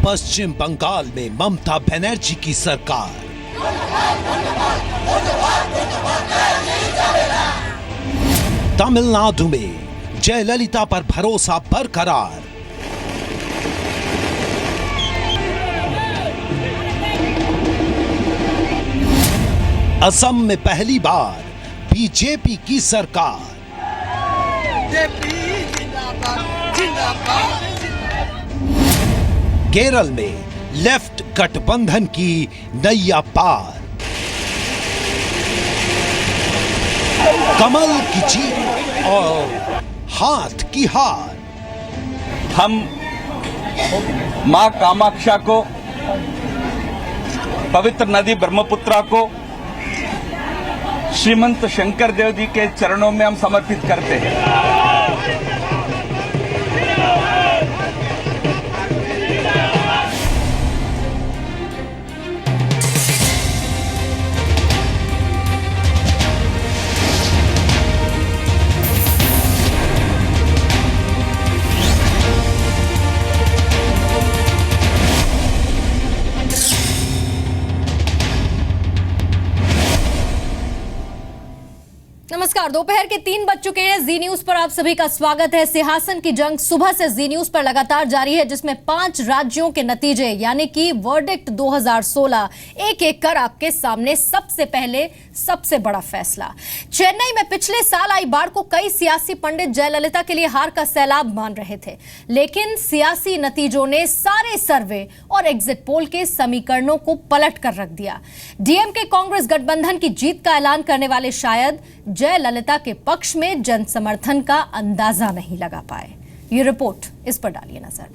पश्चिम बंगाल में ममता बनर्जी की सरकार, तमिलनाडु में जयललिता पर भरोसा बरकरार, असम में पहली बार बीजेपी की सरकार, केरल में लेफ्ट गठबंधन की नैया पार, कमल की जीत और हाथ की हार। हम मां कामाक्षा को, पवित्र नदी ब्रह्मपुत्रा को श्रीमंत शंकर देव जी के चरणों में हम समर्पित करते हैं। नमस्कार, दोपहर के 3 बज चुके हैं। जी न्यूज पर आप सभी का स्वागत है। सिंहासन की जंग सुबह से जी न्यूज पर लगातार जारी है, जिसमें 5 राज्यों के नतीजे यानी कि वर्डिक्ट 2016 एक एक कर आपके सामने। सबसे पहले सबसे बड़ा फैसला, चेन्नई में पिछले साल आई बाढ़ को कई सियासी पंडित जयललिता के लिए हार का सैलाब मान रहे थे, लेकिन सियासी नतीजों ने सारे सर्वे और एग्जिट पोल के समीकरणों को पलट कर रख दिया। डीएमके कांग्रेस गठबंधन की जीत का ऐलान करने वाले शायद जयललिता के पक्ष में जन समर्थन का अंदाजा नहीं लगा पाए। ये रिपोर्ट, इस पर डालिए नजर।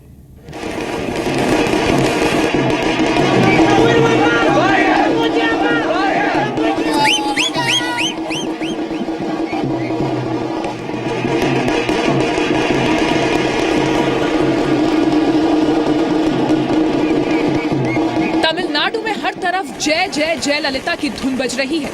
तमिलनाडु में हर तरफ जय जय जयललिता की धुन बज रही है।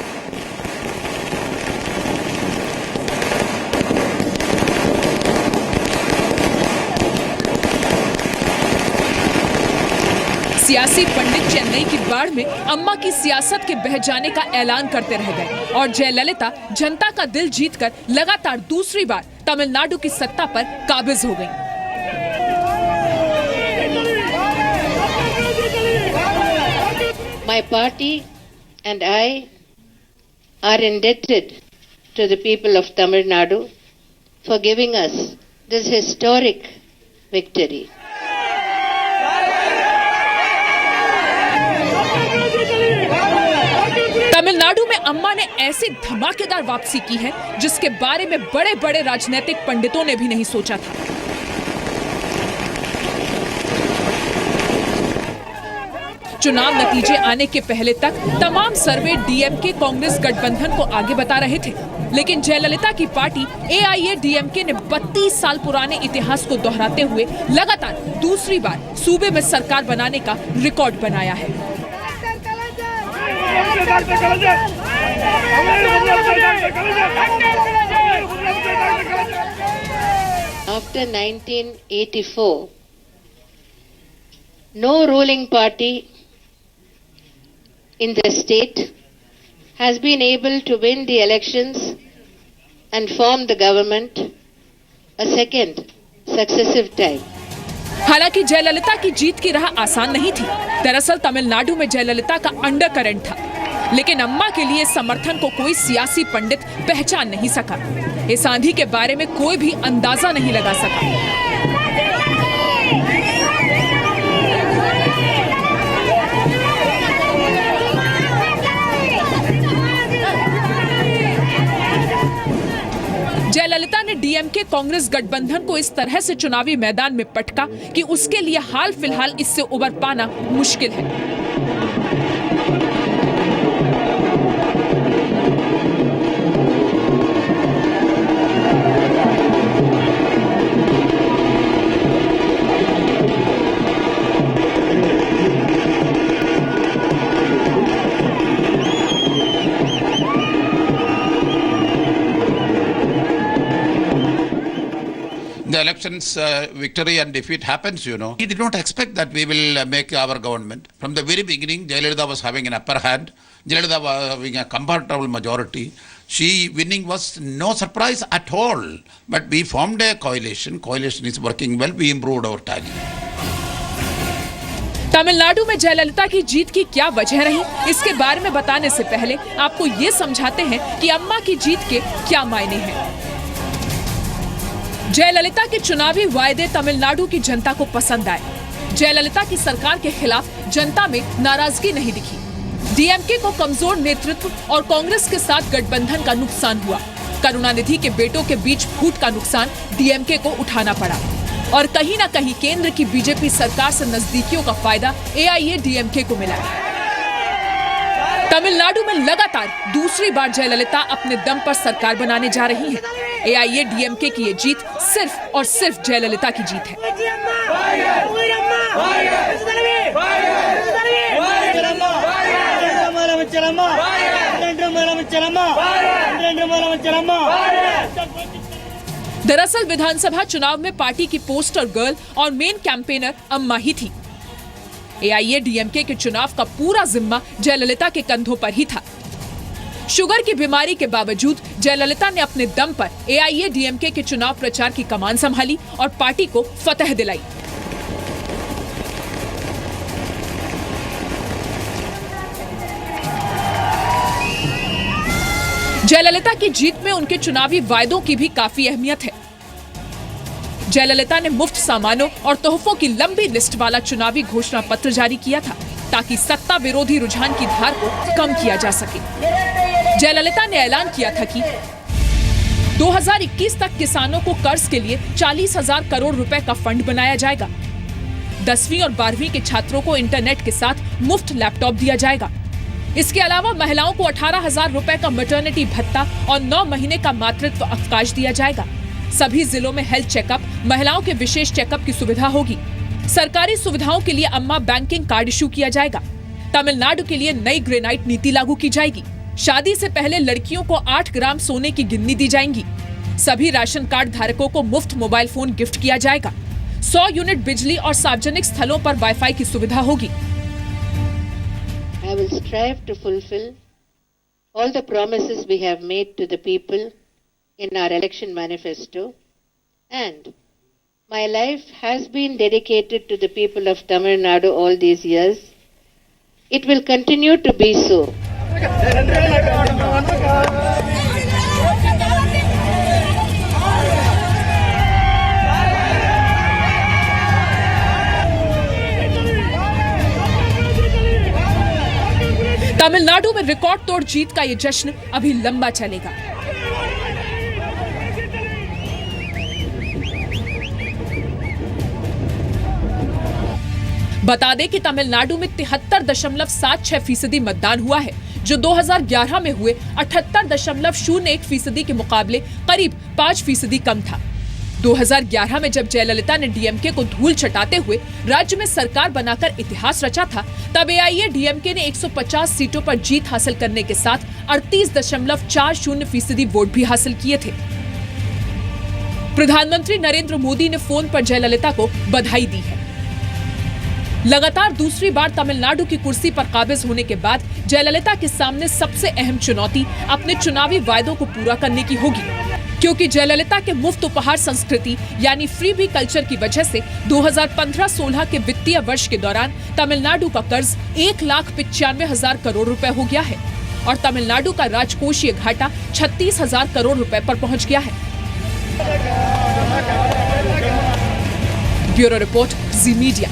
सियासी पंडित चेन्नई की बाढ़ में अम्मा की सियासत के बह जाने का ऐलान करते रह गए और जयललिता जनता का दिल जीतकर लगातार दूसरी बार तमिलनाडु की सत्ता पर काबिज हो गईं। My party and I are indebted to the people of Tamil Nadu for giving us this historic victory. Tamil Nadu में अम्मा ने ऐसी धमाकेदार वापसी की है जिसके बारे में बड़े बड़े राजनीतिक पंडितों ने भी नहीं सोचा था। चुनाव नतीजे आने के पहले तक तमाम सर्वे डीएमके कांग्रेस गठबंधन को आगे बता रहे थे, लेकिन जयललिता की पार्टी एआईएडीएमके ने 32 साल पुराने इतिहास को दोहराते हुए लगातार दूसरी बार सूबे में सरकार बनाने का रिकॉर्ड बनाया है। After 1984, no ruling party in the state has been able to win the elections and form the government a second successive time. हालांकि जयललिता की जीत की राह आसान नहीं थी। दरअसल तमिलनाडु में जयललिता का अंडर करंट था, लेकिन अम्मा के लिए समर्थन को कोई सियासी पंडित पहचान नहीं सका। इस आंधी के बारे में कोई भी अंदाजा नहीं लगा सका। जयललिता ने डीएमके कांग्रेस गठबंधन को इस तरह से चुनावी मैदान में पटका कि उसके लिए हाल फिलहाल इससे उबर पाना मुश्किल है। elections victory and defeat happens, you know. We did not expect that we will make our government. From the very beginning, Jayalalitha was having an upper hand. Jayalalitha was having a comfortable majority. She winning was no surprise at all. But we formed a coalition. Coalition is working well. We improved our tally. Tamil Nadu में जयललिता की जीत की क्या वजह रही, इसके बारे में बताने से पहले आपको ये समझाते हैं कि अम्मा की जीत के क्या मायने हैं। जयललिता के चुनावी वायदे तमिलनाडु की जनता को पसंद आए। जयललिता की सरकार के खिलाफ जनता में नाराजगी नहीं दिखी। डीएमके को कमजोर नेतृत्व और कांग्रेस के साथ गठबंधन का नुकसान हुआ। करुणानिधि के बेटों के बीच फूट का नुकसान डीएमके को उठाना पड़ा और कहीं ना कहीं केंद्र की बीजेपी सरकार से नजदीकियों का फायदा एआईएडीएमके को मिला है। तमिलनाडु में लगातार दूसरी बार जयललिता अपने दम पर सरकार बनाने जा रही है। एआईएडीएमके की ये जीत सिर्फ और सिर्फ जयललिता की जीत है। दरअसल विधानसभा चुनाव में पार्टी की पोस्टर गर्ल और मेन कैंपेनर अम्मा ही थी। एआईएडीएमके के चुनाव का पूरा जिम्मा जयललिता के कंधों पर ही था। शुगर की बीमारी के बावजूद जयललिता ने अपने दम पर एआईएडीएमके के चुनाव प्रचार की कमान संभाली और पार्टी को फतह दिलाई। जयललिता की जीत में उनके चुनावी वायदों की भी काफी अहमियत है। जयललिता ने मुफ्त सामानों और तोहफों की लंबी लिस्ट वाला चुनावी घोषणा पत्र जारी किया था ताकि सत्ता विरोधी रुझान की धार को कम किया जा सके। जयललिता ने ऐलान किया था कि 2021 तक किसानों को कर्ज के लिए 40,000 करोड़ रुपए का फंड बनाया जाएगा। 10वीं और 12वीं के छात्रों को इंटरनेट के साथ मुफ्त लैपटॉप दिया जाएगा। इसके अलावा महिलाओं को 18,000 रुपए का मैटरनिटी भत्ता और 9 महीने का मातृत्व अवकाश दिया जाएगा। सभी जिलों में हेल्थ चेकअप, महिलाओं के विशेष चेकअप की सुविधा होगी। सरकारी सुविधाओं के लिए अम्मा बैंकिंग कार्ड इशू किया जाएगा। तमिलनाडु के लिए नई ग्रेनाइट नीति लागू की जाएगी। शादी से पहले लड़कियों को 8 ग्राम सोने की गिन्नी दी जाएंगी। सभी राशन कार्ड धारकों को मुफ्त मोबाइल फोन गिफ्ट किया जाएगा। 100 यूनिट बिजली और सार्वजनिक स्थलों पर वाईफाई की सुविधा होगी। I will strive to fulfill all the promises we have made to the people in our election manifesto, and my life has been dedicated to the people of Tamil Nadu all these years. It will continue to be so. Tamil Nadu में record तोड़ जीत का ये जश्न अभी लंबा चलेगा। बता दें कि तमिलनाडु में 73.76% मतदान हुआ है, जो 2011 में हुए 78.01% के मुकाबले करीब 5% कम था। 2011 में जब जयललिता ने डीएमके को धूल चटाते हुए राज्य में सरकार बनाकर इतिहास रचा था, तब एआईएडीएमके ने 150 सीटों पर जीत हासिल करने के साथ 38.40% वोट भी हासिल किए थे। प्रधानमंत्री नरेंद्र मोदी ने फोन पर जयललिता को बधाई दी है। लगातार दूसरी बार तमिलनाडु की कुर्सी पर काबिज होने के बाद जयललिता के सामने सबसे अहम चुनौती अपने चुनावी वायदों को पूरा करने की होगी, क्योंकि जयललिता के मुफ्त उपहार संस्कृति यानी फ्रीबी कल्चर की वजह से 2015-16 के वित्तीय वर्ष के दौरान तमिलनाडु का कर्ज 1,95,000 करोड़ रुपए हो गया है और तमिलनाडु का राजकोषीय घाटा 36,000 करोड़ रुपए पर पहुंच गया है। ब्यूरो रिपोर्ट, जी मीडिया।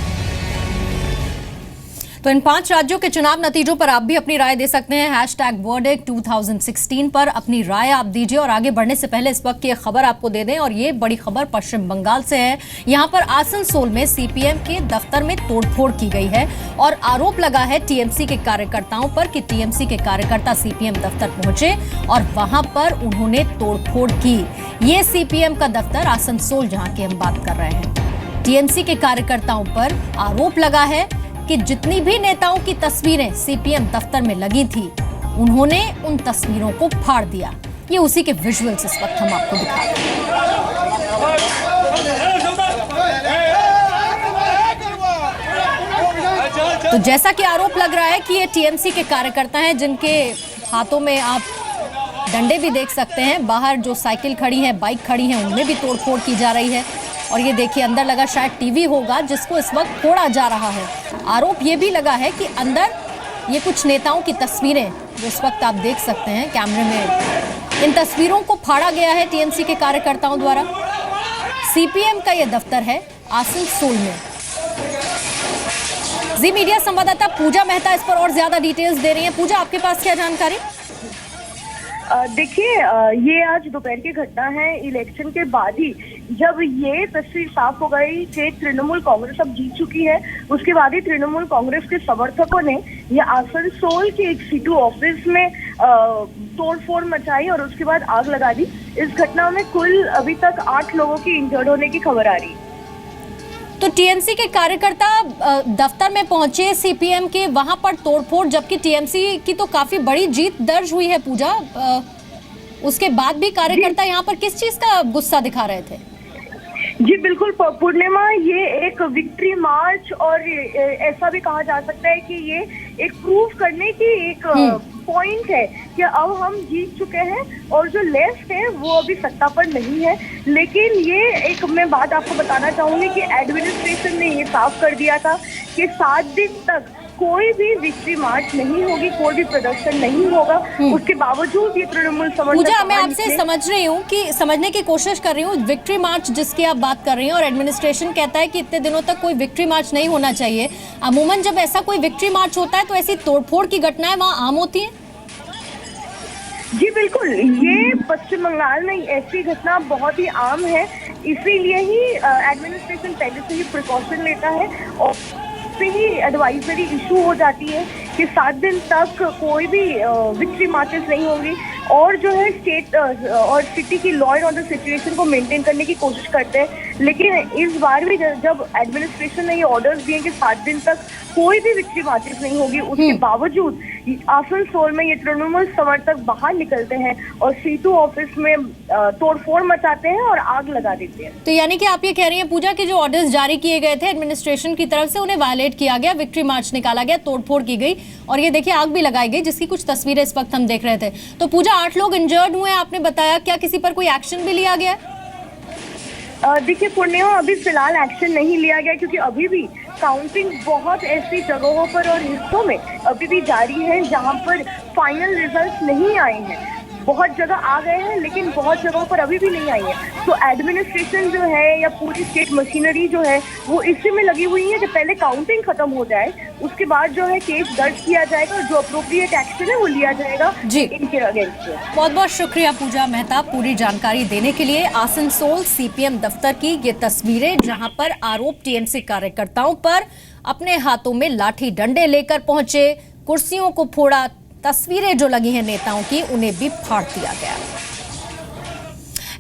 तो इन 5 राज्यों के चुनाव नतीजों पर आप भी अपनी राय दे सकते हैं। #वर्डिक्ट 2016 पर अपनी राय आप दीजिए। और आगे बढ़ने से पहले इस वक्त की एक खबर आपको दे दें, और ये बड़ी खबर पश्चिम बंगाल से है। यहाँ पर आसनसोल में सीपीएम के दफ्तर में तोड़फोड़ की गई है और आरोप लगा है टीएमसी के कार्यकर्ताओं पर कि टीएमसी के कार्यकर्ता सीपीएम दफ्तर पहुंचे और वहां पर उन्होंने तोड़फोड़ की। ये सीपीएम का दफ्तर आसनसोल जहां की हम बात कर रहे हैं। टीएमसी के कार्यकर्ताओं पर आरोप लगा है कि जितनी भी नेताओं की तस्वीरें सीपीएम दफ्तर में लगी थी, उन्होंने उन तस्वीरों को फाड़ दिया। ये उसी के विजुअल्स इस वक्त हम आपको दिखा रहे हैं। तो जैसा कि आरोप लग रहा है कि ये टीएमसी के कार्यकर्ता हैं, जिनके हाथों में आप डंडे भी देख सकते हैं। बाहर जो साइकिल खड़ी है, बाइक खड़ी है, उनमें भी तोड़फोड़ की जा रही है। और ये देखिए, अंदर लगा शायद टीवी होगा जिसको इस वक्त फोड़ा जा रहा है। आरोप ये भी लगा है कि अंदर ये कुछ नेताओं की तस्वीरें जो इस वक्त आप देख सकते हैं कैमरे में, इन तस्वीरों को फाड़ा गया है टीएमसी के कार्यकर्ताओं द्वारा। सीपीएम का ये दफ्तर है आसनसोल में। जी मीडिया संवाददाता पूजा मेहता इस पर और ज्यादा डिटेल्स दे रही हैं। पूजा, आपके पास क्या जानकारी? देखिए, ये आज दोपहर की घटना है। इलेक्शन के बाद ही जब ये तस्वीर साफ हो गई कि तृणमूल कांग्रेस अब जीत चुकी है, उसके बाद ही तृणमूल कांग्रेस के समर्थकों ने ये आसनसोल के एक सीटू ऑफिस में तोड़फोड़ मचाई और उसके बाद आग लगा दी। इस घटना में कुल अभी तक 8 लोगों की इंजर्ड होने की खबर आ रही है। तो टीएमसी के कार्यकर्ता दफ्तर में पहुंचे सीपीएम के, वहां पर तोड़फोड़, जबकि टीएमसी की तो काफी बड़ी जीत दर्ज हुई है पूजा। उसके बाद भी कार्यकर्ता यहाँ पर किस चीज का गुस्सा दिखा रहे थे? जी बिल्कुल पूर्णिमा, ये एक विक्ट्री मार्च और ऐसा भी कहा जा सकता है कि ये एक प्रूव करने की एक पॉइंट है कि अब हम जीत चुके हैं और जो लेफ्ट है वो अभी सत्ता पर नहीं है। लेकिन ये एक मैं बात आपको बताना चाहूंगी कि एडमिनिस्ट्रेशन ने ये साफ कर दिया था कि 7 दिन तक कोई भी विक्ट्री मार्च नहीं होगी, कोई भी प्रदर्शन नहीं होगा। उसके बावजूद ये तृणमूल समर्थक, पूजा, मैं आपसे समझ रही हूँ कि समझने की कोशिश कर रही हूँ, विक्ट्री मार्च जिसकी आप बात कर रही हैं और एडमिनिस्ट्रेशन कहता है कि इतने दिनों तक कोई विक्ट्री मार्च नहीं होना चाहिए। अमूमन जब ऐसा कोई विक्ट्री मार्च होता है तो ऐसी तोड़फोड़ की घटनाएं वहाँ आम होती हैं? जी बिल्कुल, ये पश्चिम बंगाल में ऐसी घटना बहुत ही आम है। इसीलिए ही एडमिनिस्ट्रेशन पहले से ही प्रिकॉशन लेता है और से ही एडवाइजरी इशू हो जाती है कि 7 दिन तक कोई भी विक्ट्री मार्चेस नहीं होंगी और जो है स्टेट और सिटी की लॉ एंड ऑर्डर सिचुएशन को मेंटेन करने की कोशिश करते हैं। लेकिन इस बार भी जब एडमिनिस्ट्रेशन ने ये ऑर्डर्स दिए कि 7 दिन तक कोई भी विक्ट्री मार्चेस नहीं होगी, उसके बावजूद आसनसोल में ये तृणमूल समर्थक बाहर निकलते हैं और सीटू ऑफिस में तोड़फोड़ मचाते हैं और आग लगा देते हैं। तो यानी कि आप ये कह रही हैं पूजा कि जो ऑर्डर्स जारी किए गए थे एडमिनिस्ट्रेशन की तरफ से, उन्हें वायलेट किया गया, विक्ट्री मार्च निकाला गया, तोड़फोड़ की गई और ये देखिए आग भी लगाई गई, जिसकी कुछ तस्वीरें इस वक्त हम देख रहे थे। तो पूजा, 8 लोग इंजर्ड हुए, आपने बताया, क्या किसी पर कोई एक्शन भी लिया गया? देखिए पूर्णिमा, अभी फिलहाल एक्शन नहीं लिया गया क्योंकि अभी भी काउंटिंग बहुत ऐसी जगहों पर और हिस्सों में अभी भी जारी है जहां पर फाइनल रिजल्ट्स नहीं आए हैं। बहुत जगह आ गए हैं लेकिन बहुत जगहों पर अभी भी नहीं आई है। तो एडमिनिस्ट्रेशन जो है या पूरी स्टेट मशीनरी जो है वो इसी में लगी हुई है कि पहले काउंटिंग खत्म हो जाए, उसके बाद जो है केस दर्ज किया जाएगा और जो अप्रोप्रिएट एक्शन है वो लिया जाएगा जी इनके अगेंस्ट। बहुत बहुत शुक्रिया पूजा मेहता पूरी जानकारी देने के लिए। आसनसोल सीपीएम दफ्तर की ये तस्वीरें जहां पर आरोप टीएमसी कार्यकर्ताओं पर अपने हाथों में लाठी डंडे लेकर पहुंचे, कुर्सियों को फोड़ा, तस्वीरें जो लगी हैं नेताओं की उन्हें भी फाड़ दिया गया।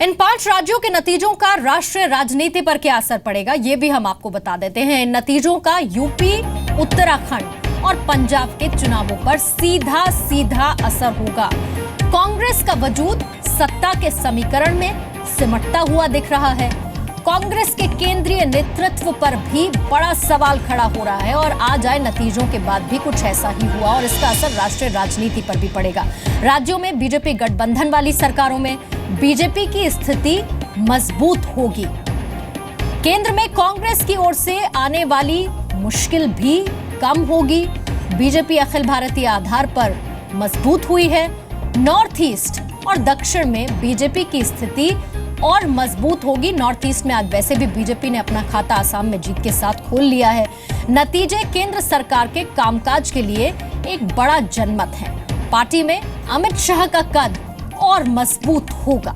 इन 5 राज्यों के नतीजों का राष्ट्रीय राजनीति पर क्या असर पड़ेगा, ये भी हम आपको बता देते हैं। इन नतीजों का यूपी, उत्तराखंड और पंजाब के चुनावों पर सीधा सीधा असर होगा। कांग्रेस का वजूद सत्ता के समीकरण में सिमटता हुआ दिख रहा है। कांग्रेस के केंद्रीय नेतृत्व पर भी बड़ा सवाल खड़ा हो रहा है और आज आए नतीजों के बाद भी कुछ ऐसा ही हुआ और इसका असर राष्ट्रीय राजनीति पर भी पड़ेगा। राज्यों में बीजेपी गठबंधन वाली सरकारों में बीजेपी की स्थिति मजबूत होगी। केंद्र में कांग्रेस की ओर से आने वाली मुश्किल भी कम होगी। बीजेपी अखिल भारतीय आधार पर मजबूत हुई है। नॉर्थ ईस्ट और दक्षिण में बीजेपी की स्थिति और मजबूत होगी। नॉर्थ ईस्ट में आज वैसे भी बीजेपी ने अपना खाता आसाम में जीत के साथ खोल लिया है। नतीजे केंद्र सरकार के कामकाज के लिए एक बड़ा जनमत है। पार्टी में अमित शाह का कद और मजबूत होगा।